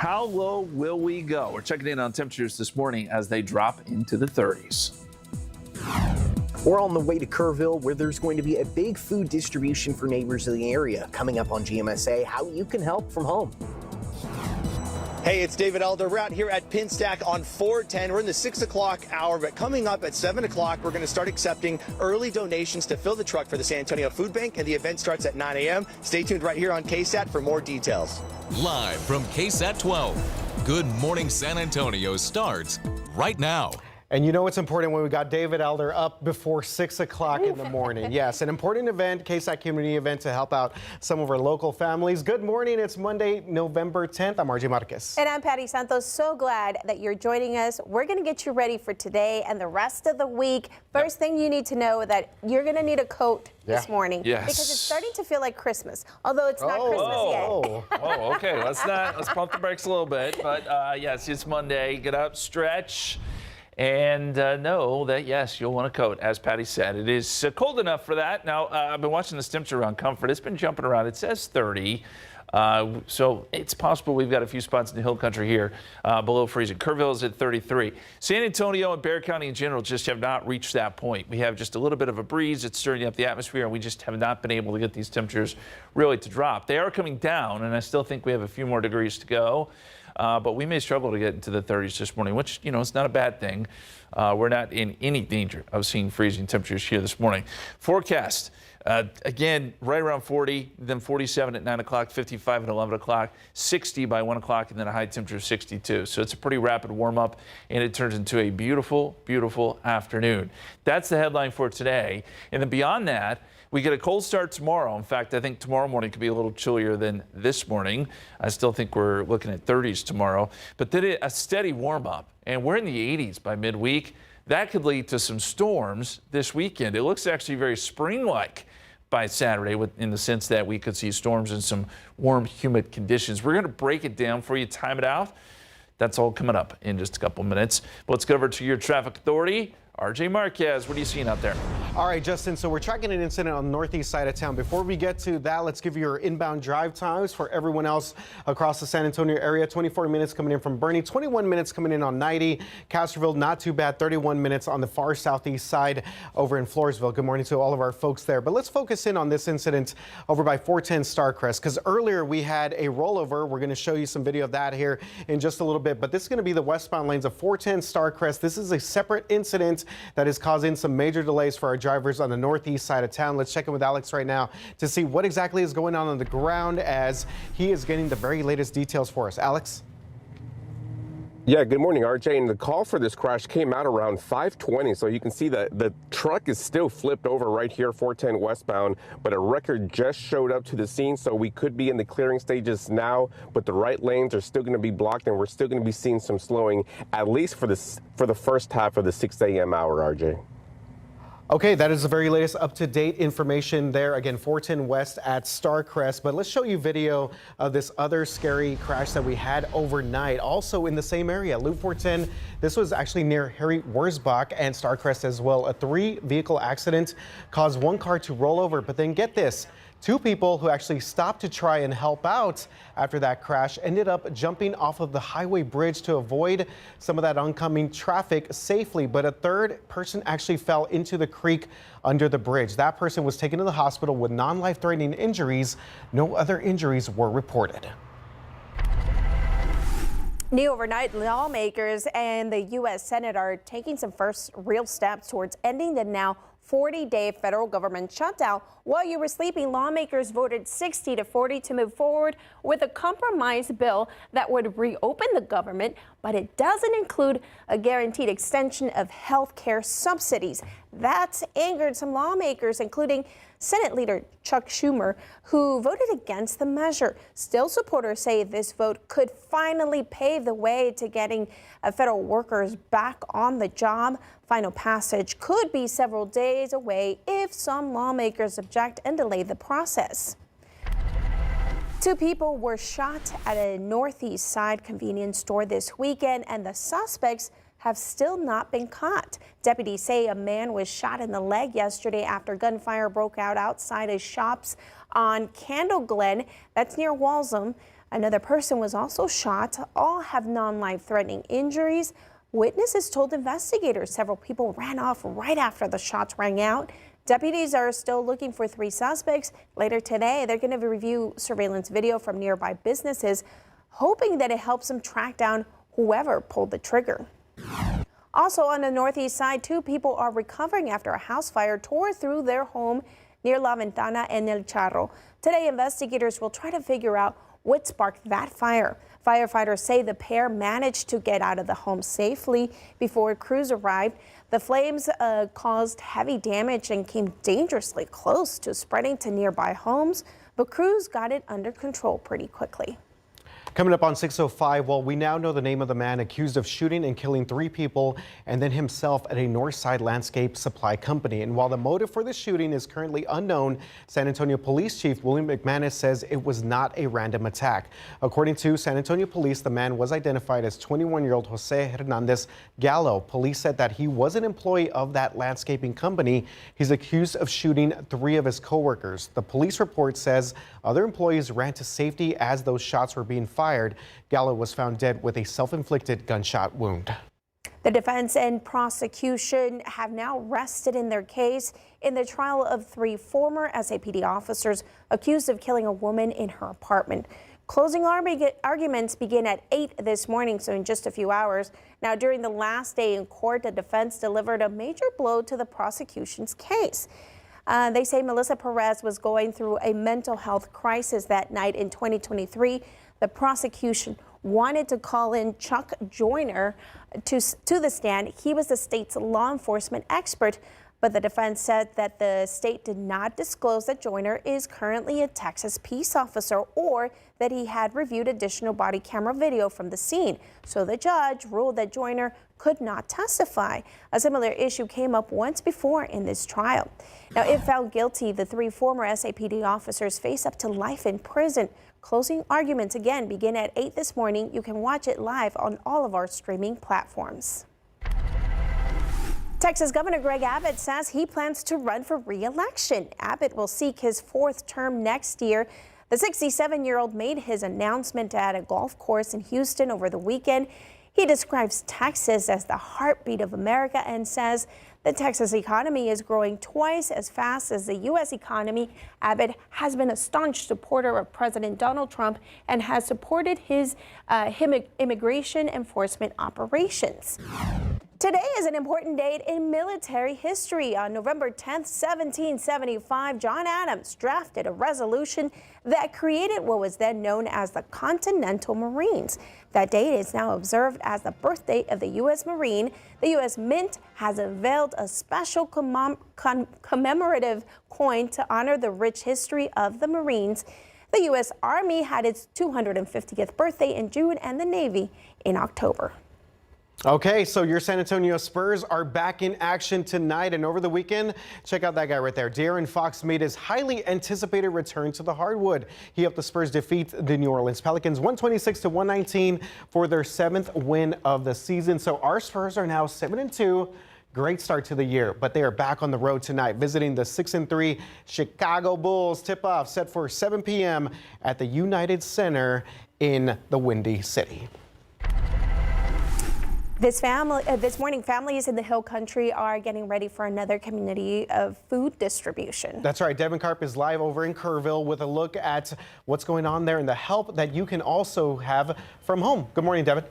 How low will we go? We're checking in on temperatures this morning as they drop into the 30s. We're on the way to Kerrville, where there's going to be a big food distribution for neighbors in the area. Coming up on GMSA, how you can help from home. Hey, it's David Elder. We're out here at Pinstack on 410. We're in the 6 o'clock hour, but coming up at 7 o'clock, we're going to start accepting early donations to fill the truck for the San Antonio Food Bank, and the event starts at 9 a.m. Stay tuned right here on KSAT for more details. Live from KSAT 12, Good Morning San Antonio starts right now. And you know what's important when we got David Elder up before 6 o'clock in the morning. Yes, an important event, KSAT community event to help out some of our local families. Good morning. It's Monday, November 10th. I'm RJ Marquez. And I'm Patty Santos. So glad that you're joining us. We're going to get you ready for today and the rest of the week. First thing you need to know that you're going to need a coat this morning. Yes. Because it's starting to feel like Christmas, although it's not Christmas yet. Oh, okay. Let's pump the brakes a little bit. But yes, it's Monday. Get up, stretch. And know that, yes, you'll want a coat, as Patty said. It is cold enough for that. Now, I've been watching this temperature around Comfort. It's been jumping around. It says 30. So it's possible we've got a few spots in the hill country here below freezing. Kerrville is at 33. San Antonio and Bexar County in general just have not reached that point. We have just a little bit of a breeze. It's stirring up the atmosphere, and we just have not been able to get these temperatures really to drop. They are coming down, and I still think we have a few more degrees to go. But we may struggle to get into the 30s this morning, which, you know, it's not a bad thing. We're not in any danger of seeing freezing temperatures here this morning. Forecast, again, right around 40, then 47 at 9 o'clock, 55 at 11 o'clock, 60 by 1 o'clock, and then a high temperature of 62. So it's a pretty rapid warm up, and it turns into a beautiful, beautiful afternoon. That's the headline for today. And then beyond that, we get a cold start tomorrow. In fact, I think tomorrow morning could be a little chillier than this morning. I still think we're looking at 30s tomorrow, but then a steady warm up, and we're in the 80s by midweek. That could lead to some storms this weekend. It looks actually very spring-like by Saturday, in the sense that we could see storms in some warm, humid conditions. We're going to break it down for you, time it out. That's all coming up in just a couple minutes. But let's go over to your traffic authority. RJ Marquez, what are you seeing out there? All right, Justin, so we're tracking an incident on the northeast side of town. Before we get to that, let's give you your inbound drive times for everyone else across the San Antonio area. 24 minutes coming in from Bernie, 21 minutes coming in on 90. Castroville, not too bad, 31 minutes on the far southeast side over in Floresville. Good morning to all of our folks there. But let's focus in on this incident over by 410 Starcrest, because earlier we had a rollover. We're going to show you some video of that here in just a little bit. But this is going to be the westbound lanes of 410 Starcrest. This is a separate incident that is causing some major delays for our drivers on the northeast side of town. Let's check in with Alex right now to see what exactly is going on the ground, as he is getting the very latest details for us. Alex? Yeah, good morning, RJ. And the call for this crash came out around 5:20, so you can see that the truck is still flipped over right here, 410 westbound, but a wrecker just showed up to the scene, so we could be in the clearing stages now, but the right lanes are still going to be blocked, and we're still going to be seeing some slowing, at least for the first half of the 6 a.m. hour, RJ. Okay, that is the very latest up-to-date information there. Again, 410 West at Starcrest. But let's show you video of this other scary crash that we had overnight, also in the same area, Loop 410. This was actually near Harry Wurzbach and Starcrest as well. A 3-vehicle accident caused one car to roll over. But then get this. 2 people who actually stopped to try and help out after that crash ended up jumping off of the highway bridge to avoid some of that oncoming traffic safely. But a 3rd person actually fell into the creek under the bridge. That person was taken to the hospital with non-life-threatening injuries. No other injuries were reported. New overnight, lawmakers and the U.S. Senate are taking some first real steps towards ending the now 40-day federal government shutdown. While you were sleeping, lawmakers voted 60-40 to move forward with a compromise bill that would reopen the government, but it doesn't include a guaranteed extension of health care subsidies. That's angered some lawmakers, including Senate Leader Chuck Schumer, who voted against the measure. Still, supporters say this vote could finally pave the way to getting federal workers back on the job. Final passage could be several days away if some lawmakers object and delay the process. 2 people were shot at a northeast side convenience store this weekend, and the suspects have still not been caught. Deputies say a man was shot in the leg yesterday after gunfire broke out outside his shops on Candle Glen. That's near Walsham. Another person was also shot. All have non-life-threatening injuries. Witnesses told investigators several people ran off right after the shots rang out. Deputies are still looking for 3 suspects. Later today, they're going to review surveillance video from nearby businesses, hoping that it helps them track down whoever pulled the trigger. Also on the northeast side, 2 people are recovering after a house fire tore through their home near La Ventana and El Charro. Today, investigators will try to figure out what sparked that fire. Firefighters say the pair managed to get out of the home safely before crews arrived. The flames caused heavy damage and came dangerously close to spreading to nearby homes, but crews got it under control pretty quickly. Coming up on 6:05, well, we now know the name of the man accused of shooting and killing 3 people and then himself at a Northside Landscape Supply Company. And while the motive for the shooting is currently unknown, San Antonio Police Chief William McManus says it was not a random attack. According to San Antonio Police, the man was identified as 21-year-old Jose Hernandez Gallo. Police said that he was an employee of that landscaping company. He's accused of shooting 3 of his co-workers. The police report says other employees ran to safety as those shots were being fired. Gallo was found dead with a self-inflicted gunshot wound. The defense and prosecution have now rested in their case in the trial of 3 former SAPD officers accused of killing a woman in her apartment. Closing arguments begin at 8 this morning, so in just a few hours. Now, during the last day in court, the defense delivered a major blow to the prosecution's case. They say Melissa Perez was going through a mental health crisis that night in 2023. The prosecution wanted to call in Chuck Joyner to the stand. He was the state's law enforcement expert, but the defense said that the state did not disclose that Joyner is currently a Texas peace officer or that he had reviewed additional body camera video from the scene. So the judge ruled that Joyner could not testify. A similar issue came up once before in this trial. Now, if found guilty, the 3 former SAPD officers face up to life in prison. Closing arguments again begin at 8 this morning. You can watch it live on all of our streaming platforms. Texas Governor Greg Abbott says he plans to run for re-election. Abbott will seek his 4th term next year. The 67-year-old made his announcement at a golf course in Houston over the weekend. He describes Texas as the heartbeat of America and says the Texas economy is growing twice as fast as the U.S. economy. Abbott has been a staunch supporter of President Donald Trump and has supported his immigration enforcement operations. Today is an important date in military history. On November 10th, 1775, John Adams drafted a resolution that created what was then known as the Continental Marines. That date is now observed as the birthday of the U.S. Marine. The U.S. Mint has unveiled a special commemorative coin to honor the rich history of the Marines. The U.S. Army had its 250th birthday in June and the Navy in October. Okay, so your San Antonio Spurs are back in action tonight and over the weekend. Check out that guy right there. De'Aaron Fox made his highly anticipated return to the hardwood. He helped the Spurs defeat the New Orleans Pelicans 126-119 for their 7th win of the season. So our Spurs are now 7-2. Great start to the year, but they are back on the road tonight, visiting the 6-3 Chicago Bulls. Tip-off set for 7 p.m. at the United Center in the Windy City. This morning, families in the Hill Country are getting ready for another community of food distribution. That's right. Devin Karp is live over in Kerrville with a look at what's going on there and the help that you can also have from home. Good morning, Devin.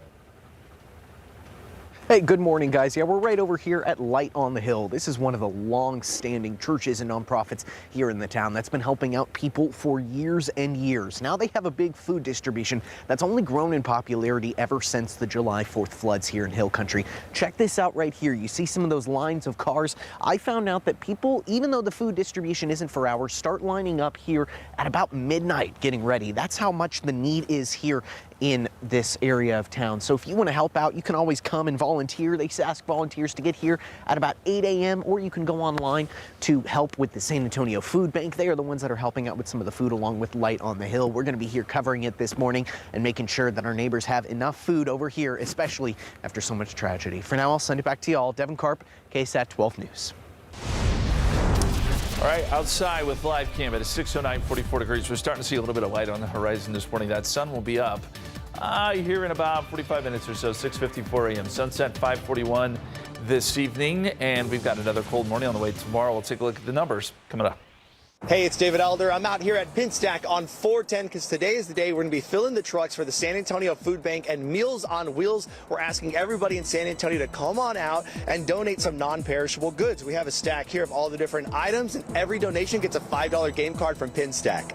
Hey, good morning, guys. Yeah, we're right over here at Light on the Hill. This is one of the long-standing churches and nonprofits here in the town that's been helping out people for years and years. Now they have a big food distribution that's only grown in popularity ever since the July 4th floods here in Hill Country. Check this out right here. You see some of those lines of cars. I found out that people, even though the food distribution isn't for hours, start lining up here at about midnight getting ready. That's how much the need is here in this area of town. So if you want to help out, you can always come and volunteer. They ask volunteers to get here at about 8 a.m. or you can go online to help with the San Antonio Food Bank. They are the ones that are helping out with some of the food along with Light on the Hill. We're going to be here covering it this morning and making sure that our neighbors have enough food over here, especially after so much tragedy. For now, I'll send it back to y'all. Devin Karp, KSAT 12 News. All right, outside with live cam at 6:09, 44 degrees. We're starting to see a little bit of light on the horizon this morning. That sun will be up here in about 45 minutes or so, 6:54 a.m. Sunset 5:41 this evening, and we've got another cold morning on the way tomorrow. We'll take a look at the numbers coming up. Hey, it's David Elder. I'm out here at Pinstack on 410 because today is the day we're going to be filling the trucks for the San Antonio Food Bank and Meals on Wheels. We're asking everybody in San Antonio to come on out and donate some non-perishable goods. We have a stack here of all the different items, and every donation gets a $5 game card from Pinstack.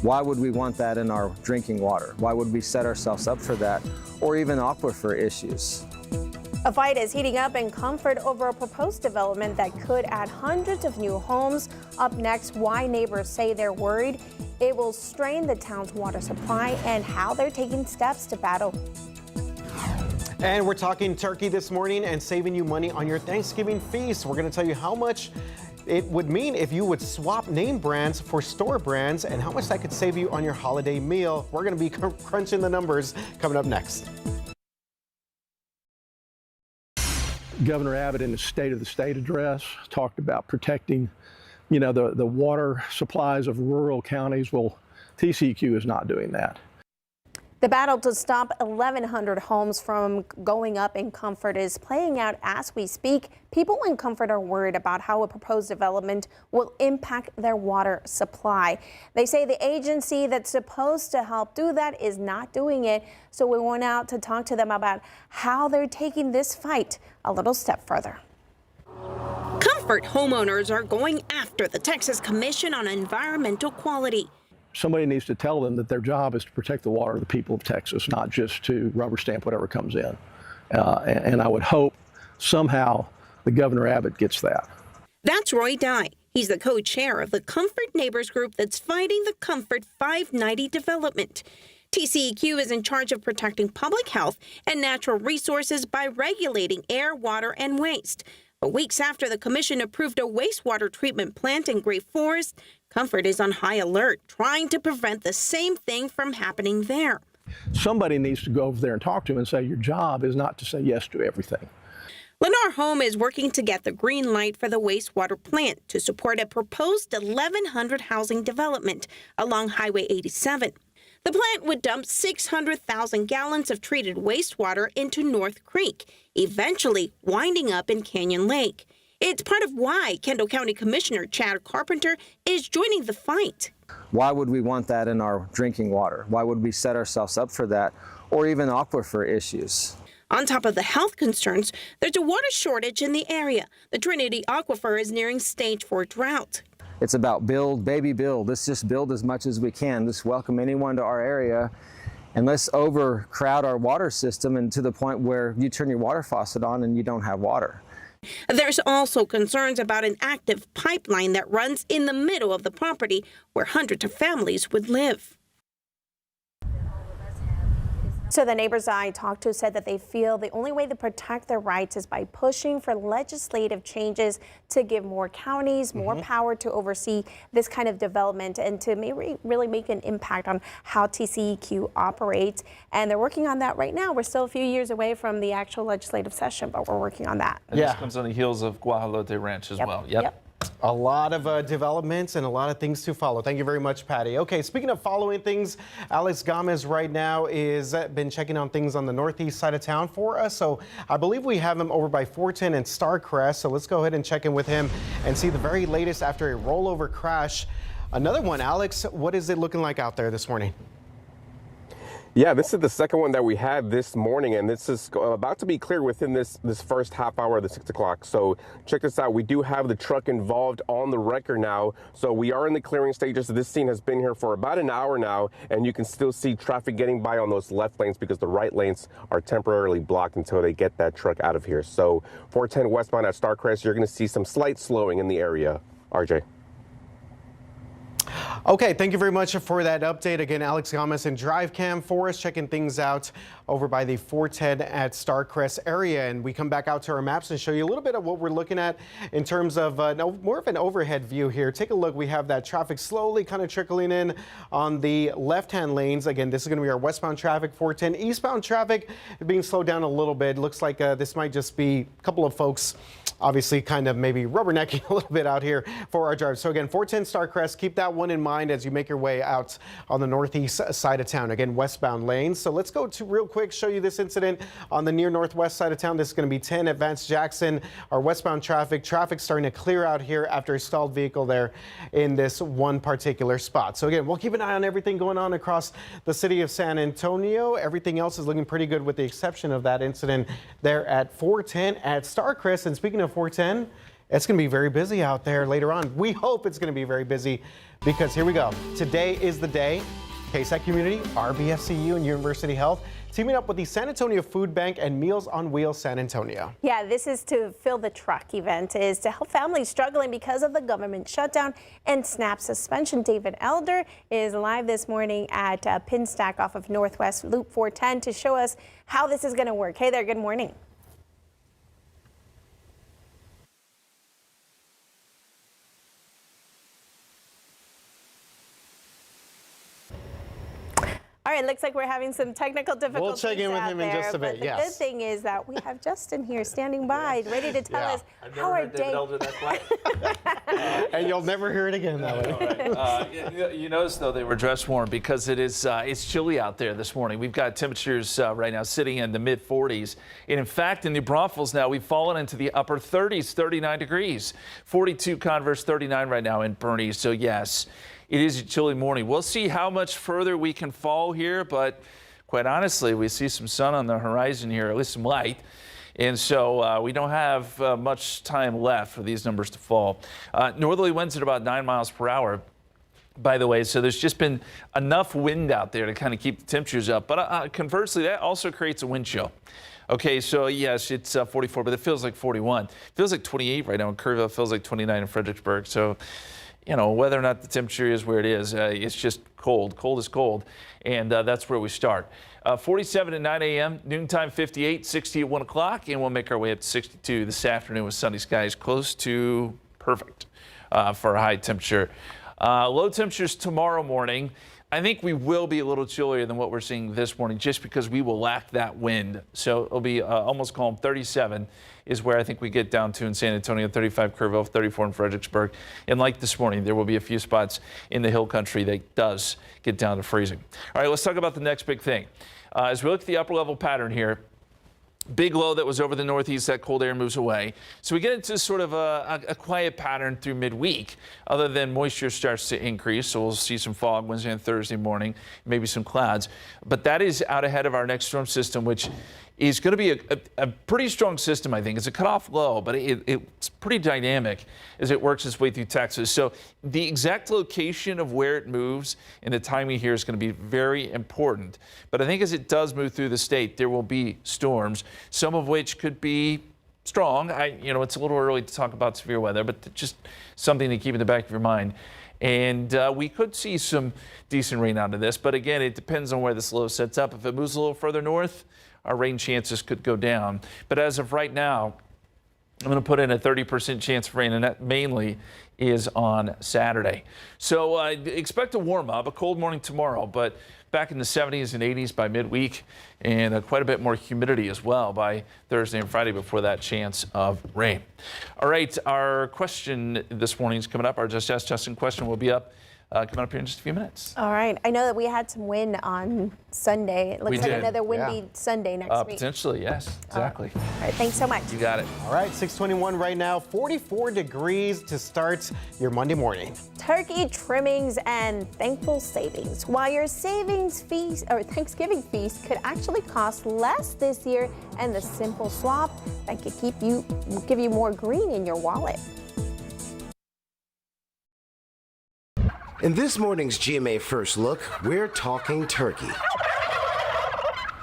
Why would we want that in our drinking water? Why would we set ourselves up for that, or even aquifer issues? A fight is heating up in Comfort over a proposed development that could add hundreds of new homes. Up next, why neighbors say they're worried it will strain the town's water supply and how they're taking steps to battle. And we're talking turkey this morning and saving you money on your Thanksgiving feast. We're going to tell you how much it would mean if you would swap name brands for store brands and how much that could save you on your holiday meal. We're going to be crunching the numbers coming up next. Governor Abbott in the State of the State address talked about protecting, the water supplies of rural counties. Well, TCEQ is not doing that. The battle to stop 1,100 homes from going up in Comfort is playing out as we speak. People in Comfort are worried about how a proposed development will impact their water supply. They say the agency that's supposed to help do that is not doing it. So we went out to talk to them about how they're taking this fight a little step further. Comfort homeowners are going after the Texas Commission on Environmental Quality. Somebody needs to tell them that their job is to protect the water of the people of Texas, not just to rubber stamp whatever comes in. And I would hope somehow the Governor Abbott gets that. That's Roy Dye. He's the co-chair of the Comfort Neighbors Group that's fighting the Comfort 590 development. TCEQ is in charge of protecting public health and natural resources by regulating air, water, and waste. But weeks after the commission approved a wastewater treatment plant in Great Forest, Comfort is on high alert, trying to prevent the same thing from happening there. Somebody needs to go over there and talk to him and say, your job is not to say yes to everything. Lennar Home is working to get the green light for the wastewater plant to support a proposed 1,100 housing development along Highway 87. The plant would dump 600,000 gallons of treated wastewater into North Creek, eventually winding up in Canyon Lake. It's part of why Kendall County Commissioner Chad Carpenter is joining the fight. Why would we want that in our drinking water? Why would we set ourselves up for that, or even aquifer issues? On top of the health concerns, there's a water shortage in the area. The Trinity Aquifer is nearing stage 4 drought. It's about build, baby, build. Let's just build as much as we can. Let's welcome anyone to our area, and let's overcrowd our water system and to the point where you turn your water faucet on and you don't have water. There's also concerns about an active pipeline that runs in the middle of the property where hundreds of families would live. So the neighbors I talked to said that they feel the only way to protect their rights is by pushing for legislative changes to give more counties more power to oversee this kind of development and to maybe really make an impact on how TCEQ operates. And they're working on that right now. We're still a few years away from the actual legislative session, but we're working on that. And this comes on the heels of Guajolote Ranch as well. Yep. A lot of developments and a lot of things to follow. Thank you very much, Patty. Okay, speaking of following things, Alex Gomez right now is been checking on things on the northeast side of town for us. So I believe we have him over by 410 and Starcrest. So let's go ahead and check in with him and see the very latest after a rollover crash. Another one, Alex, what is it looking like out there this morning? Yeah, this is the second one that we had this morning, and this is about to be cleared within this first half hour of the 6 o'clock. So check this out. We do have the truck involved on the record now. So we are in the clearing stages. This scene has been here for about an hour now, and you can still see traffic getting by on those left lanes because the right lanes are temporarily blocked until they get that truck out of here. So 410 westbound at Starcrest, you're going to see some slight slowing in the area. RJ. Okay, thank you very much for that update. Again, Alex Gomez in Drive Cam for us, checking things out over by the 410 at Starcrest area. And we come back out to our maps and show you a little bit of what we're looking at in terms of more of an overhead view here. Take a look. We have that traffic slowly kind of trickling in on the left-hand lanes. Again, this is going to be our westbound traffic, 410. Eastbound traffic being slowed down a little bit. Looks like this might just be a couple of folks obviously kind of maybe rubbernecking a little bit out here for our drive. So again, 410 Starcrest, keep that one in mind as you make your way out on the northeast side of town. Again, westbound lanes. So let's go to real quick, show you this incident on the near northwest side of town. This is going to be 10 at Vance Jackson. Our westbound traffic starting to clear out here after a stalled vehicle there in this one particular spot. So again, we'll keep an eye on everything going on across the city of San Antonio. Everything else is looking pretty good with the exception of that incident there at 410 at Starcrest. And speaking of 410, it's going to be very busy out there later on. We hope it's going to be very busy because here we go. Today is the day. KSAT Community, RBFCU, and University Health teaming up with the San Antonio Food Bank and Meals on Wheels San Antonio. Yeah, this is to fill the truck event is to help families struggling because of the government shutdown and SNAP suspension. David Elder is live this morning at Pinstack off of Northwest Loop 410 to show us how this is going to work. Hey there, good morning. All right, looks like we're having some technical difficulties. We'll check in with him in just a bit, but the good thing is that we have Justin here standing by, ready to tell us how our day. And you'll never hear it again that way. You notice though they were dressed warm because it is it's chilly out there this morning. We've got temperatures right now sitting in the mid 40s, and in fact in New Braunfels now we've fallen into the upper 30s, 39 degrees, 42 Converse, 39 right now in Bernie. So yes, it is a chilly morning. We'll see how much further we can fall here, but quite honestly, we see some sun on the horizon here, at least some light. And so we don't have much time left for these numbers to fall. Northerly winds at about 9 miles per hour, by the way. So there's just been enough wind out there to kind of keep the temperatures up. But conversely, that also creates a wind chill. Okay, so yes, it's 44, but it feels like 41. It feels like 28 right now in Kerrville. It feels like 29 in Fredericksburg. So, you know, whether or not the temperature is where it is, it's just cold. Cold is cold, and that's where we start. 47 at 9 a.m., noontime 58, 60 at 1 o'clock, and we'll make our way up to 62 this afternoon with sunny skies close to perfect for a high temperature. Low temperatures tomorrow morning. I think we will be a little chillier than what we're seeing this morning just because we will lack that wind. So it'll be almost calm. 37 is where I think we get down to in San Antonio, 35 Kerrville, 34 in Fredericksburg. And like this morning, there will be a few spots in the hill country that does get down to freezing. All right, let's talk about the next big thing. As we look at the upper level pattern here, big low that was over the northeast, that cold air moves away. So we get into sort of a quiet pattern through midweek, other than moisture starts to increase. So we'll see some fog Wednesday and Thursday morning, maybe some clouds. But that is out ahead of our next storm system, which is going to be a pretty strong system, I think. It's a cutoff low, but it's pretty dynamic as it works its way through Texas. So the exact location of where it moves and the timing here is going to be very important. But I think as it does move through the state, there will be storms, some of which could be strong. It's a little early to talk about severe weather, but just something to keep in the back of your mind. And we could see some decent rain out of this. But again, it depends on where this low sets up. If it moves a little further north, our rain chances could go down. But as of right now, I'm going to put in a 30% chance of rain, and that mainly is on Saturday. So expect a warm up, a cold morning tomorrow, but back in the 70s and 80s by midweek, and quite a bit more humidity as well by Thursday and Friday before that chance of rain. All right, our question this morning is coming up. Our Just Ask Justin question will be up coming up here in just a few minutes. All right. I know that we had some wind on Sunday. It looks like another windy Sunday next week. Potentially, yes. Exactly. All right. Thanks so much. You got it. All right. 6:21 right now. 44 degrees to start your Monday morning. Turkey trimmings and thankful savings. While your savings feast or Thanksgiving feast could actually cost less this year, and the simple swap that could give you more green in your wallet. In this morning's GMA First Look, we're talking turkey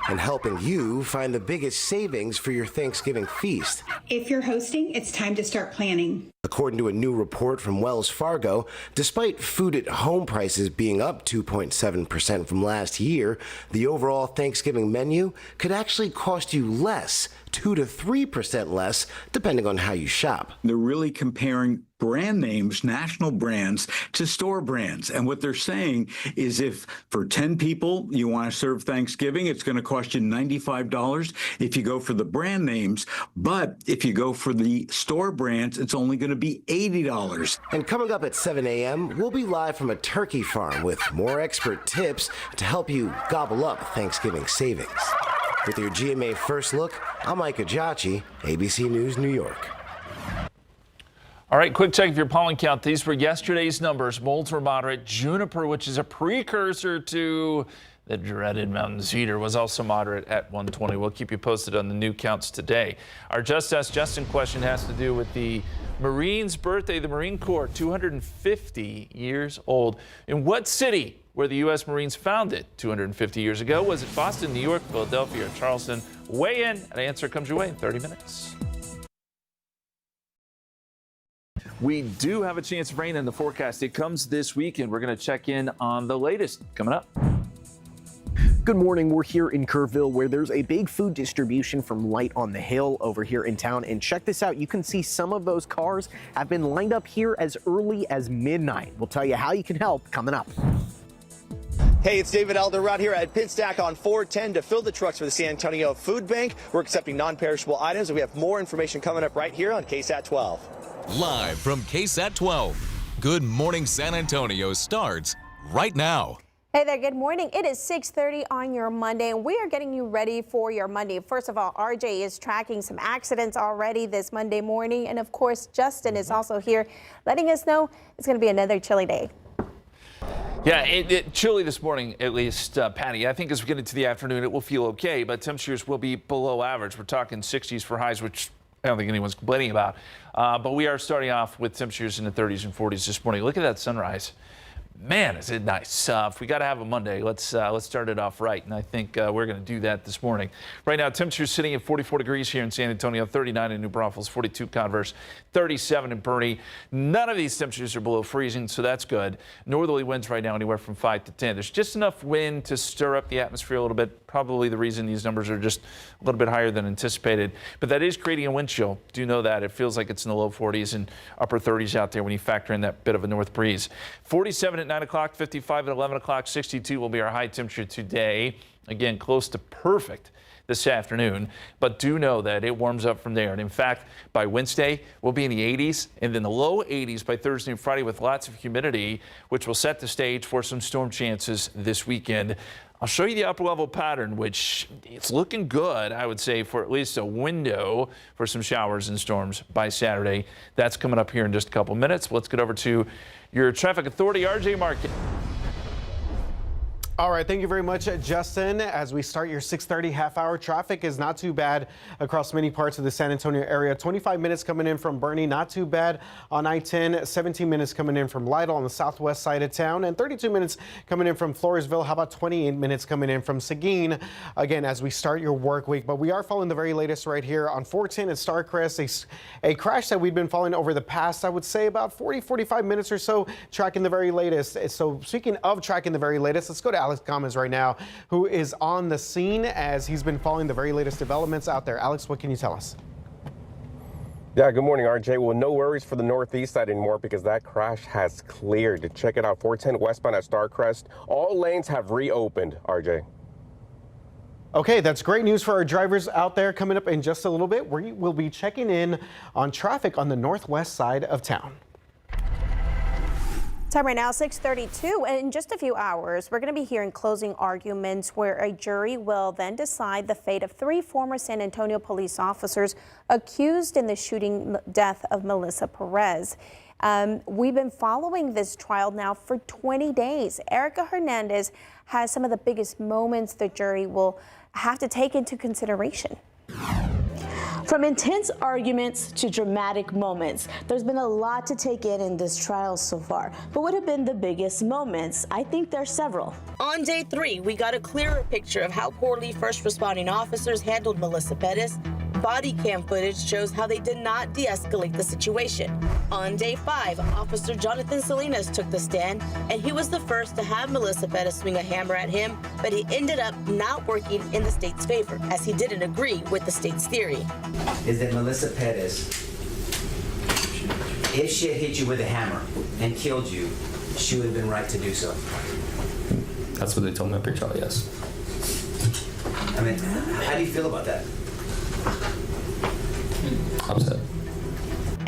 and helping you find the biggest savings for your Thanksgiving feast. If you're hosting, it's time to start planning. According to a new report from Wells Fargo, despite food at home prices being up 2.7% from last year, the overall Thanksgiving menu could actually cost you less, 2 to 3% less, depending on how you shop. They're really comparing brand names, national brands, to store brands. And what they're saying is if for 10 people you want to serve Thanksgiving, it's going to cost you $95 if you go for the brand names. But if you go for the store brands, it's only going to be $80. And coming up at 7 a.m., we'll be live from a turkey farm with more expert tips to help you gobble up Thanksgiving savings. With your GMA First Look, I'm Mike Ajachi, ABC News, New York. All right, quick check of your pollen count. These were yesterday's numbers. Molds were moderate. Juniper, which is a precursor to the dreaded mountain cedar, was also moderate at 120. We'll keep you posted on the new counts today. Our Just Ask Justin question has to do with the Marine's birthday. The Marine Corps, 250 years old. In what city were the U.S. Marines founded 250 years ago? Was it Boston, New York, Philadelphia, or Charleston? Weigh in. An answer comes your way in 30 minutes. We do have a chance of rain in the forecast. It comes this weekend. We're going to check in on the latest coming up. Good morning. We're here in Kerrville where there's a big food distribution from Light on the Hill over here in town. And check this out. You can see some of those cars have been lined up here as early as midnight. We'll tell you how you can help coming up. Hey, it's David Elder. We're out here at Pinstack on 410 to fill the trucks for the San Antonio Food Bank. We're accepting non-perishable items, and we have more information coming up right here on KSAT 12. Live from KSAT 12. Good Morning San Antonio starts right now. Hey there, good morning. It is 6:30 on your Monday, and we are getting you ready for your Monday. First of all, RJ is tracking some accidents already this Monday morning, and of course, Justin is also here letting us know it's going to be another chilly day. Yeah, chilly this morning, at least, Patty. I think as we get into the afternoon, it will feel okay, but temperatures will be below average. We're talking 60s for highs, which I don't think anyone's complaining about. But we are starting off with temperatures in the 30s and 40s this morning. Look at that sunrise. Man, is it nice. If we got to have a Monday, let's start it off right. And I think we're going to do that this morning. Right now, temperatures sitting at 44 degrees here in San Antonio, 39 in New Braunfels, 42 Converse, 37 in Bernie. None of these temperatures are below freezing, so that's good. Northerly winds right now anywhere from 5 to 10. There's just enough wind to stir up the atmosphere a little bit. Probably the reason these numbers are just a little bit higher than anticipated. But that is creating a wind chill. Do know that. It feels like it's in the low 40s and upper 30s out there when you factor in that bit of a north breeze. 47 at 9 o'clock, 55 at 11 o'clock, 62 will be our high temperature today. Again, close to perfect this afternoon, but do know that it warms up from there. And in fact, by Wednesday, we'll be in the 80s and then the low 80s by Thursday and Friday with lots of humidity, which will set the stage for some storm chances this weekend. I'll show you the upper level pattern, which it's looking good, I would say, for at least a window for some showers and storms by Saturday. That's coming up here in just a couple minutes. Let's get over to your traffic authority, RJ Market. All right, thank you very much, Justin. As we start your 6:30 half-hour, traffic is not too bad across many parts of the San Antonio area. 25 minutes coming in from Bernie, not too bad on I-10. 17 minutes coming in from Lytle on the southwest side of town, and 32 minutes coming in from Floresville. How about 28 minutes coming in from Seguin? Again, as we start your work week, but we are following the very latest right here on 410 at Starcrest. A crash that we've been following over the past, I would say, about 45 minutes or so, tracking the very latest. So speaking of tracking the very latest, let's go to Alex Gomez right now, who is on the scene as he's been following the very latest developments out there. Alex, what can you tell us? Yeah, good morning, RJ. Well, no worries for the northeast side anymore because that crash has cleared. Check it out, 410 westbound at Starcrest. All lanes have reopened, RJ. Okay, that's great news for our drivers out there. Coming up in just a little bit, we will be checking in on traffic on the northwest side of town. Time right now, 6:32. In just a few hours, we're going to be hearing closing arguments where a jury will then decide the fate of 3 former San Antonio police officers accused in the shooting death of Melissa Perez. We've been following this trial now for 20 days. Erica Hernandez has some of the biggest moments the jury will have to take into consideration. From intense arguments to dramatic moments, there's been a lot to take in this trial so far. But what have been the biggest moments? I think there's several. On day 3, we got a clearer picture of how poorly first responding officers handled Melissa Perez. Body cam footage shows how they did not de-escalate the situation. On day 5, Officer Jonathan Salinas took the stand, and he was the first to have Melissa Pettis swing a hammer at him, but he ended up not working in the state's favor, as he didn't agree with the state's theory. Is that Melissa Pettis, if she had hit you with a hammer and killed you, she would have been right to do so? That's what they told me at pre-trial, yes. I mean, how do you feel about that? Upset.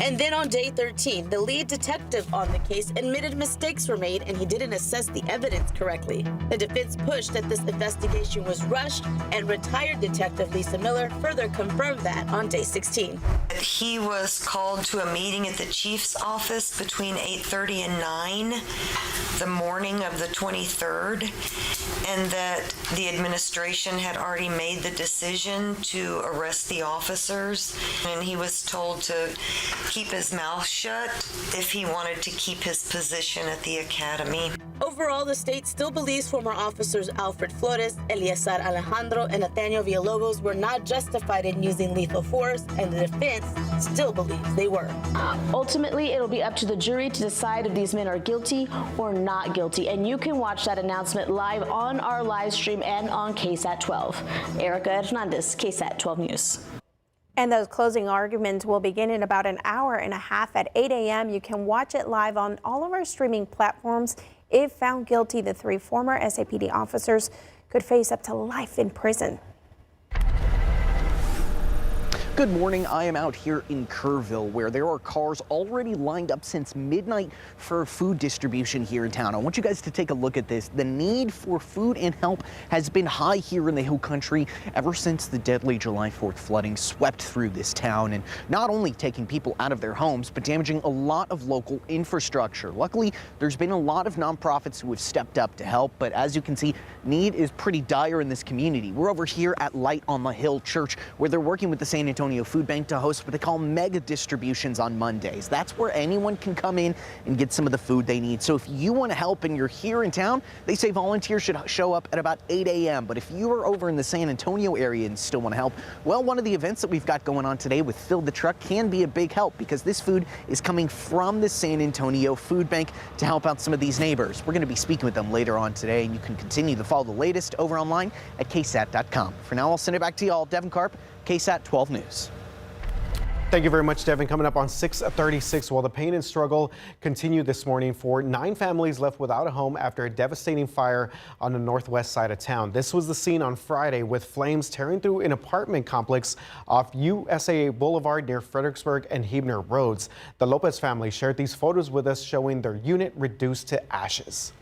And then on day 13, the lead detective on the case admitted mistakes were made and he didn't assess the evidence correctly. The defense pushed that this investigation was rushed, and retired Detective Lisa Miller further confirmed that on day 16. He was called to a meeting at the chief's office between 8:30 and 9 the morning of the 23rd, and that the administration had already made the decision to arrest the officers, and he was told to keep his mouth shut if he wanted to keep his position at the academy. Overall, the state still believes former officers Alfred Flores, Eleazar Alejandro, and Nathaniel Villalobos were not justified in using lethal force, and the defense still believes they were. Ultimately, it'll be up to the jury to decide if these men are guilty or not guilty, and you can watch that announcement live on our live stream and on KSAT 12. Erica Hernandez, KSAT 12 News. And those closing arguments will begin in about an hour and a half at 8 a.m. You can watch it live on all of our streaming platforms. If found guilty, the 3 former SAPD officers could face up to life in prison. Good morning. I am out here in Kerrville, where there are cars already lined up since midnight for food distribution here in town. I want you guys to take a look at this. The need for food and help has been high here in the Hill Country ever since the deadly July 4th flooding swept through this town, and not only taking people out of their homes, but damaging a lot of local infrastructure. Luckily, there's been a lot of nonprofits who have stepped up to help, but as you can see, need is pretty dire in this community. We're over here at Light on the Hill Church, where they're working with the San Antonio Food Bank to host what they call mega distributions on Mondays. That's where anyone can come in and get some of the food they need. So if you want to help and you're here in town, they say volunteers should show up at about 8 a.m. But if you are over in the San Antonio area and still want to help, well, one of the events that we've got going on today with Fill the Truck can be a big help, because this food is coming from the San Antonio Food Bank to help out some of these neighbors. We're going to be speaking with them later on today, and you can continue to follow the latest over online at KSAT.com. For now, I'll send it back to y'all. Devin Karp, KSAT 12 News. Thank you very much, Devin. Coming up on 6:36, well, the pain and struggle continued this morning for 9 families left without a home after a devastating fire on the northwest side of town. This was the scene on Friday, with flames tearing through an apartment complex off USAA Boulevard near Fredericksburg and Hebner Roads. The Lopez family shared these photos with us showing their unit reduced to ashes.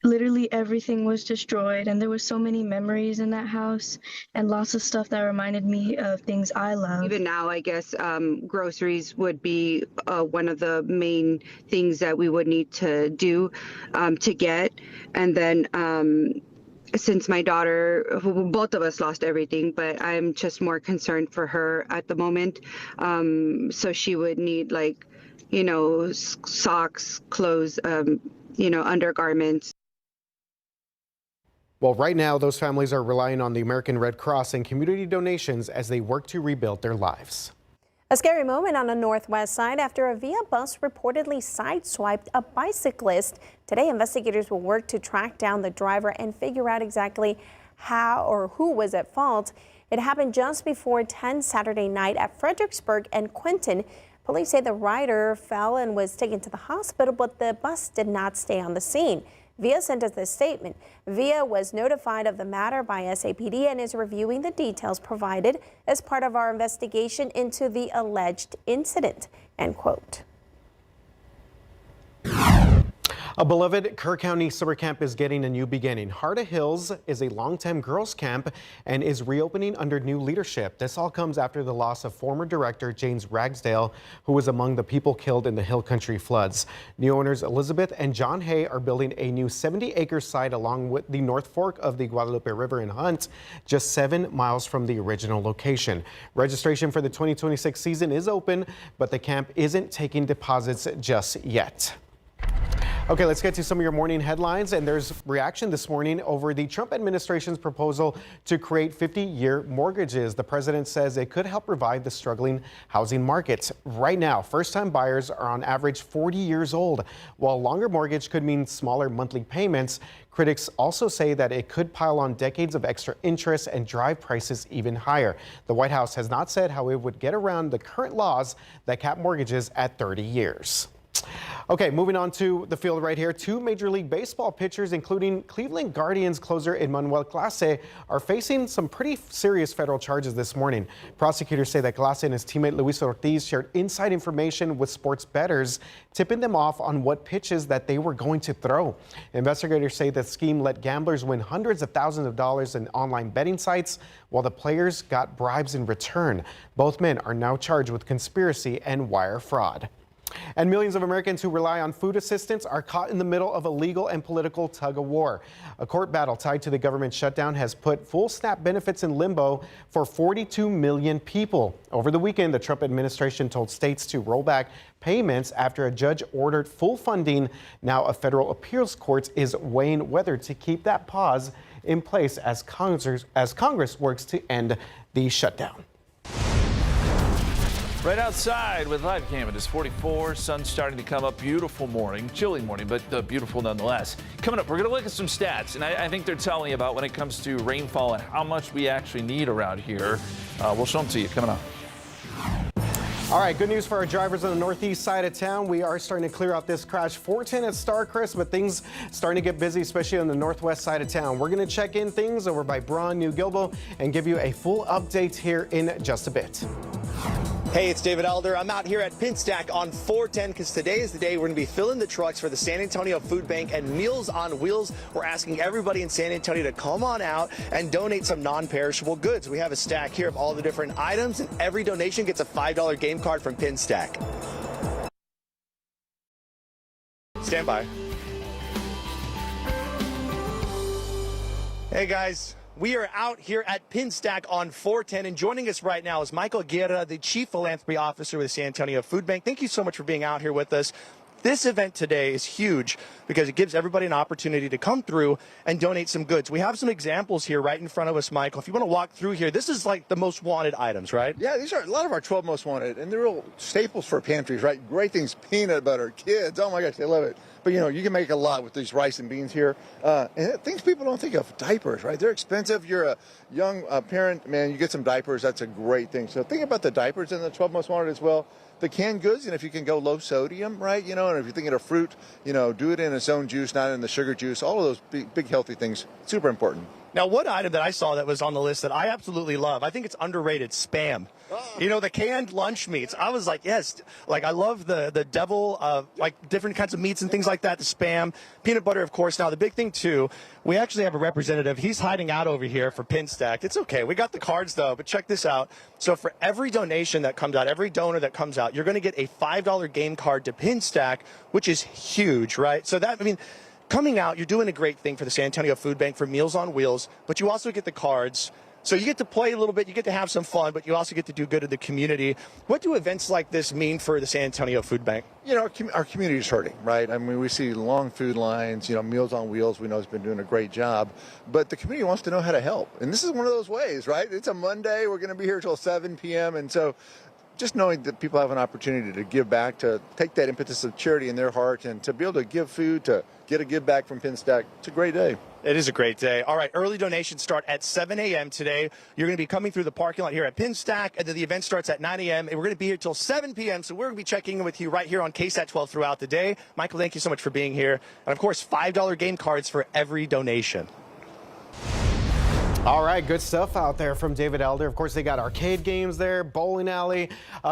Literally everything was destroyed, and there were so many memories in that house and lots of stuff that reminded me of things I love. Even now, I guess groceries would be one of the main things that we would need to do to get. And then since my daughter, both of us lost everything, but I'm just more concerned for her at the moment. So she would need, like, you know, socks, clothes, you know, undergarments. Well, right now, those families are relying on the American Red Cross and community donations as they work to rebuild their lives. A scary moment on the northwest side after a Via bus reportedly sideswiped a bicyclist. Today, investigators will work to track down the driver and figure out exactly how or who was at fault. It happened just before 10 Saturday night at Fredericksburg and Quinton. Police say the rider fell and was taken to the hospital, but the bus did not stay on the scene. Via sent us this statement. Via was notified of the matter by SAPD and is reviewing the details provided as part of our investigation into the alleged incident, end quote. A beloved Kerr County summer camp is getting a new beginning. Heart of Hills is a long-time girls camp and is reopening under new leadership. This all comes after the loss of former director James Ragsdale, who was among the people killed in the Hill Country floods. New owners Elizabeth and John Hay are building a new 70-acre site along with the North Fork of the Guadalupe River in Hunt, just 7 miles from the original location. Registration for the 2026 season is open, but the camp isn't taking deposits just yet. Okay, let's get to some of your morning headlines. And there's reaction this morning over the Trump administration's proposal to create 50-year mortgages. The president says it could help revive the struggling housing market. Right now, first-time buyers are on average 40 years old. While longer mortgage could mean smaller monthly payments, critics also say that it could pile on decades of extra interest and drive prices even higher. The White House has not said how it would get around the current laws that cap mortgages at 30 years. Okay, moving on to the field right here. Two Major League Baseball pitchers, including Cleveland Guardians closer Emmanuel Clase, are facing some pretty serious federal charges this morning. Prosecutors say that Clase and his teammate Luis Ortiz shared inside information with sports bettors, tipping them off on what pitches that they were going to throw. Investigators say the scheme let gamblers win hundreds of thousands of dollars in online betting sites, while the players got bribes in return. Both men are now charged with conspiracy and wire fraud. And millions of Americans who rely on food assistance are caught in the middle of a legal and political tug-of-war. A court battle tied to the government shutdown has put full SNAP benefits in limbo for 42 million people. Over the weekend, the Trump administration told states to roll back payments after a judge ordered full funding. Now a federal appeals court is weighing whether to keep that pause in place as Congress works to end the shutdown. Right outside with live cam, it is 44. Sun's starting to come up. Beautiful morning, chilly morning, but beautiful nonetheless. Coming up, we're going to look at some stats, and I think they're telling you about when it comes to rainfall and how much we actually need around here. We'll show them to you coming up. All right, good news for our drivers on the northeast side of town. We are starting to clear out this crash 410 at Starcrest, but things starting to get busy, especially on the northwest side of town. We're going to check in things over by Braun, New Gilbo, and give you a full update here in just a bit. Hey, it's David Elder. I'm out here at Pinstack on 410 because today is the day we're going to be filling the trucks for the San Antonio Food Bank and Meals on Wheels. We're asking everybody in San Antonio to come on out and donate some non-perishable goods. We have a stack here of all the different items, and every donation gets a $5 game card from Pinstack. Stand by. Hey, guys. We are out here at Pinstack on 410, and joining us right now is Michael Guerra, the Chief Philanthropy Officer with the San Antonio Food Bank. Thank you so much for being out here with us. This event today is huge because it gives everybody an opportunity to come through and donate some goods. We have some examples here right in front of us, Michael. If you want to walk through here, this is like the most wanted items, right? Yeah, these are a lot of our 12 most wanted, and they're real staples for pantries, right? Great things, peanut butter, kids, oh my gosh, they love it. But, you know, you can make a lot with these rice and beans here. And things people don't think of, diapers, right? They're expensive. You're a young parent, man, you get some diapers, that's a great thing. So think about the diapers in the 12 most wanted as well. The canned goods, and if you can go low sodium, right, you know, and if you're thinking of fruit, you know, do it in its own juice, not in the sugar juice, all of those big healthy things, super important. Now, one item that I saw that was on the list that I absolutely love, I think it's underrated, Spam. You know, the canned lunch meats. I was like, yes, like I love the devil, like different kinds of meats and things like that, the Spam, peanut butter, of course. Now, the big thing, too, we actually have a representative. He's hiding out over here for Pinstack. It's okay. We got the cards, though, but check this out. So for every donation that comes out, every donor that comes out, you're going to get a $5 game card to Pinstack, which is huge, right? So that, I mean, coming out, you're doing a great thing for the San Antonio Food Bank for Meals on Wheels, but you also get the cards. So you get to play a little bit, you get to have some fun, but you also get to do good in the community. What do events like this mean for the San Antonio Food Bank? You know, our community is hurting, right? I mean, we see long food lines, you know, Meals on Wheels, we know has been doing a great job, but the community wants to know how to help. And this is one of those ways, right? It's a Monday, we're going to be here till 7 p.m. And so just knowing that people have an opportunity to give back, to take that impetus of charity in their heart, and to be able to give food, to get a give back from Pinstack, it's a great day. It is a great day. All right, early donations start at 7 a.m. today. You're going to be coming through the parking lot here at Pinstack, and then the event starts at 9 a.m., and we're going to be here till 7 p.m., so we're going to be checking in with you right here on KSAT 12 throughout the day. Michael, thank you so much for being here. And, of course, $5 game cards for every donation. All right, good stuff out there from David Elder. Of course, they got arcade games there, bowling alley,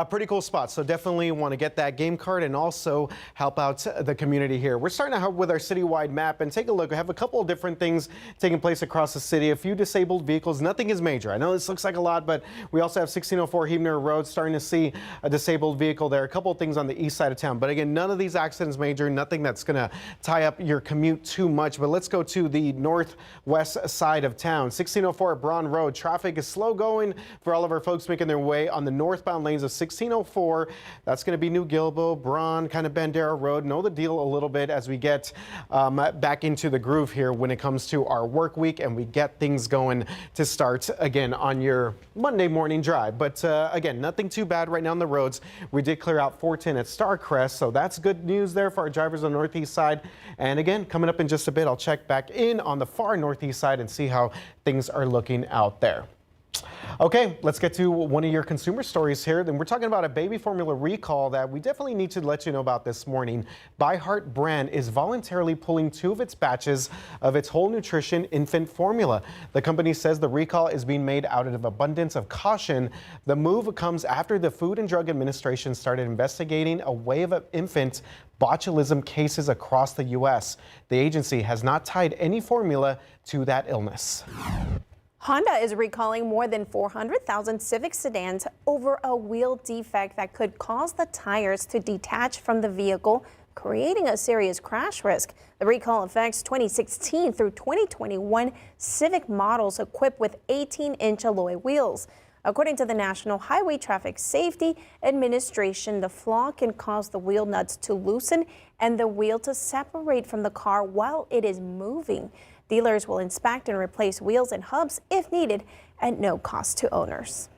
pretty cool spots. So definitely want to get that game card and also help out the community here. We're starting to help with our citywide map and take a look. I have a couple of different things taking place across the city. A few disabled vehicles, nothing is major. I know this looks like a lot, but we also have 1604 Huebner Road, starting to see a disabled vehicle there. A couple of things on the east side of town. But again, none of these accidents major, nothing that's going to tie up your commute too much. But let's go to the northwest side of town. 1604 1604 at Braun Road. Traffic is slow going for all of our folks making their way on the northbound lanes of 1604. That's going to be New Gilbo, Braun, kind of Bandera Road. Know the deal a little bit as we get back into the groove here when it comes to our work week and we get things going to start again on your Monday morning drive. But again, nothing too bad right now on the roads. We did clear out 410 at Starcrest, so that's good news there for our drivers on the northeast side. And again, coming up in just a bit, I'll check back in on the far northeast side and see how things are looking out there. Okay, let's get to one of your consumer stories here. Then we're talking about a baby formula recall that we definitely need to let you know about this morning. ByHeart brand is voluntarily pulling 2 of its batches of its whole nutrition infant formula. The company says the recall is being made out of abundance of caution. The move comes after the Food and Drug Administration started investigating a wave of infant botulism cases across the U.S. The agency has not tied any formula to that illness. Honda is recalling more than 400,000 Civic sedans over a wheel defect that could cause the tires to detach from the vehicle, creating a serious crash risk. The recall affects 2016 through 2021 Civic models equipped with 18-inch alloy wheels. According to the National Highway Traffic Safety Administration, the flaw can cause the wheel nuts to loosen and the wheel to separate from the car while it is moving. Dealers will inspect and replace wheels and hubs if needed at no cost to owners.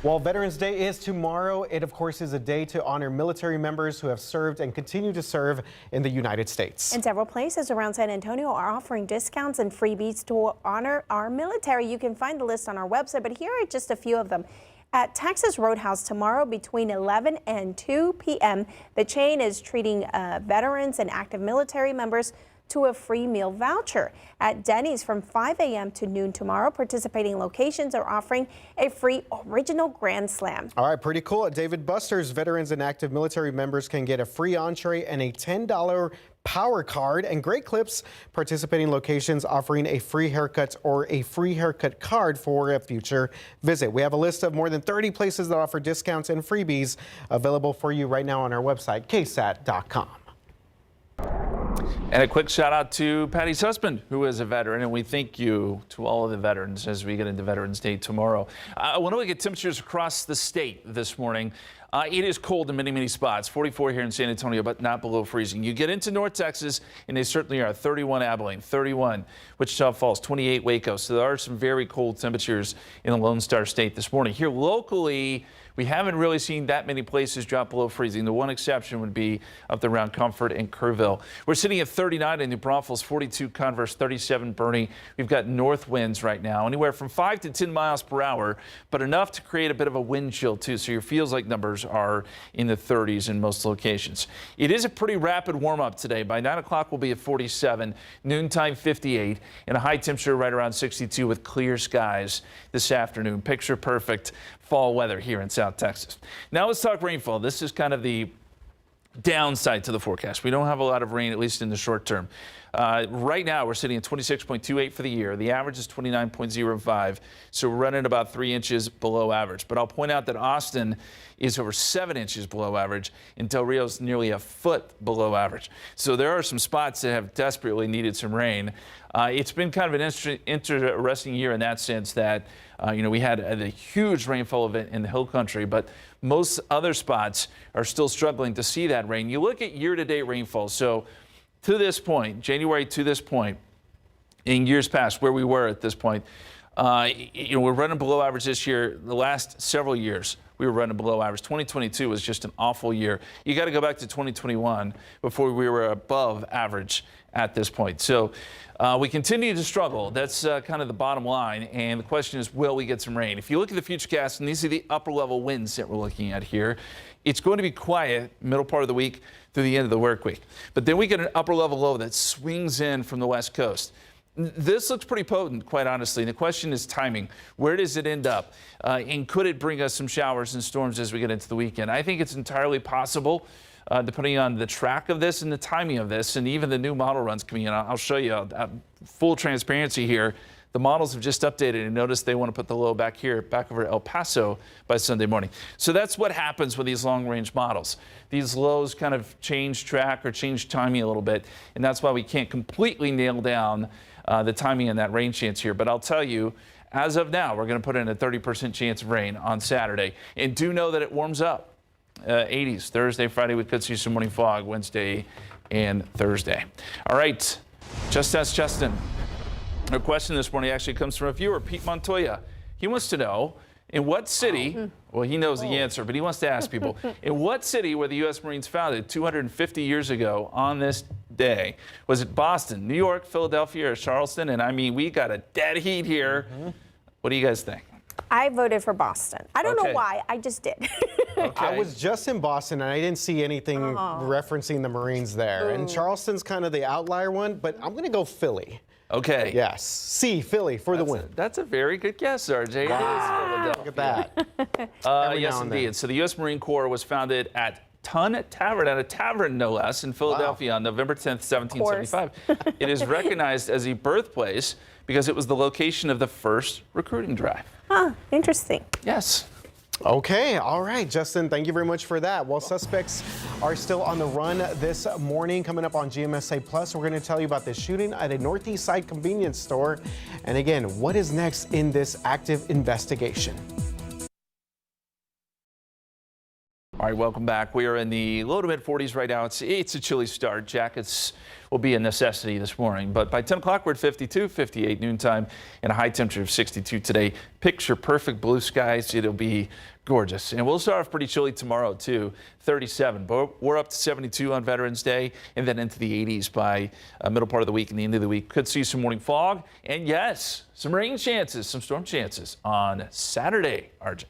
While Veterans Day is tomorrow, it of course is a day to honor military members who have served and continue to serve in the United States. And several places around San Antonio are offering discounts and freebies to honor our military. You can find the list on our website, but here are just a few of them. At Texas Roadhouse tomorrow between 11 and 2 p.m., the chain is treating veterans and active military members to a free meal voucher. At Denny's from 5 a.m. to noon tomorrow, participating locations are offering a free original Grand Slam. All right, pretty cool. At David Buster's, veterans and active military members can get a free entree and a $10 power card. And Great Clips, participating locations offering a free haircut or a free haircut card for a future visit. We have a list of more than 30 places that offer discounts and freebies available for you right now on our website, KSAT.com. And a quick shout out to Patty's husband, who is a veteran, and we thank you to all of the veterans as we get into Veterans Day tomorrow. I want to look at temperatures across the state this morning. It is cold in many, many spots. 44 here in San Antonio, but not below freezing. You get into North Texas, and they certainly are. 31 Abilene, 31 Wichita Falls, 28 Waco. So there are some very cold temperatures in the Lone Star State this morning. Here locally, we haven't really seen that many places drop below freezing. The one exception would be up there around Comfort and Kerrville. We're sitting at 39 in New Braunfels, 42 Converse, 37 Bernie. We've got north winds right now, anywhere from 5 to 10 miles per hour, but enough to create a bit of a wind chill too. So your feels like numbers are in the 30s in most locations. It is a pretty rapid warm up today. By 9 o'clock we'll be at 47, noontime 58, and a high temperature right around 62 with clear skies this afternoon. Picture perfect fall weather here in South Texas. Now let's talk rainfall. This is kind of the downside to the forecast. We don't have a lot of rain, at least in the short term. Right now, we're sitting at 26.28 for the year. The average is 29.05, so we're running about 3 inches below average. But I'll point out that Austin is over 7 inches below average, and Del Rio's nearly a foot below average. So there are some spots that have desperately needed some rain. It's been kind of an interesting year in that sense that we had a huge rainfall event in the Hill Country, but most other spots are still struggling to see that rain. You look at year-to-date rainfall. So to this point, January to this point, in years past, where we were at this point, we're running below average this year. The last several years, we were running below average. 2022 was just an awful year. You got to go back to 2021 before we were above average at this point. So we continue to struggle. That's kind of the bottom line. And the question is, will we get some rain? If you look at the futurecast, and these are the upper level winds that we're looking at here, it's going to be quiet middle part of the week through the end of the work week. But then we get an upper level low that swings in from the west coast. This looks pretty potent, quite honestly. The question is timing. Where does it end up? And could it bring us some showers and storms as we get into the weekend? I think it's entirely possible, depending on the track of this and the timing of this, and even the new model runs coming in. I'll show you full transparency here. The models have just updated, and notice they want to put the low back here, back over to El Paso by Sunday morning. So that's what happens with these long-range models. These lows kind of change track or change timing a little bit, and that's why we can't completely nail down the timing and that rain chance here. But I'll tell you, as of now, we're going to put in a 30% chance of rain on Saturday. And do know that it warms up. 80s Thursday, Friday, we could see some morning fog Wednesday and Thursday. All right, Just Ask Justin. Our question this morning actually comes from a viewer, Pete Montoya. He wants to know, in what city, well, he knows the answer, but he wants to ask people, in what city were the U.S. Marines founded 250 years ago on this day? Was it Boston, New York, Philadelphia, or Charleston? And I mean, we got a dead heat here. What do you guys think? I voted for Boston. I don't know why, I just did. I was just in Boston and I didn't see anything referencing the Marines there. And Charleston's kind of the outlier one, but I'm going to go Philly. Okay. Yes. C, Philly for the win. That's a very good guess, RJ. Look at that. Yes, indeed. So the U.S. Marine Corps was founded at Tun Tavern, at a tavern no less, in Philadelphia on November 10th, 1775. It is recognized as a birthplace because it was the location of the first recruiting drive. Huh, interesting. Yes. Okay, all right, Justin, thank you very much for that. Well, suspects are still on the run this morning. Coming up on GMSA Plus, we're going to tell you about this shooting at a Northeast Side convenience store. And again, what is next in this active investigation? All right, welcome back. We are in the low to mid 40s right now. It's a chilly start. Jackets will be a necessity this morning, but by 10 o'clock we're at 52, 58 noontime, and a high temperature of 62 today. Picture perfect blue skies. It'll be gorgeous, and we'll start off pretty chilly tomorrow too. 37, but we're up to 72 on Veterans Day, and then into the 80s by middle part of the week and the end of the week. Could see some morning fog, and yes, some rain chances, some storm chances on Saturday. RJ.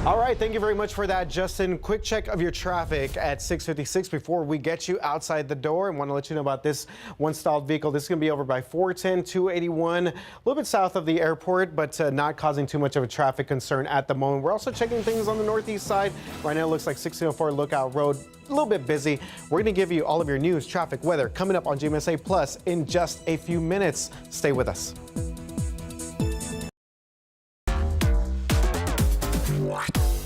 All right, thank you very much for that, Justin. Quick check of your traffic at 6:56 before we get you outside the door. And want to let you know about this one stalled vehicle. This is going to be over by 410, 281, a little bit south of the airport, but not causing too much of a traffic concern at the moment. We're also checking things on the northeast side. Right now, it looks like 1604 Lookout Road, a little bit busy. We're going to give you all of your news, traffic, weather coming up on GMSA Plus in just a few minutes. Stay with us. What?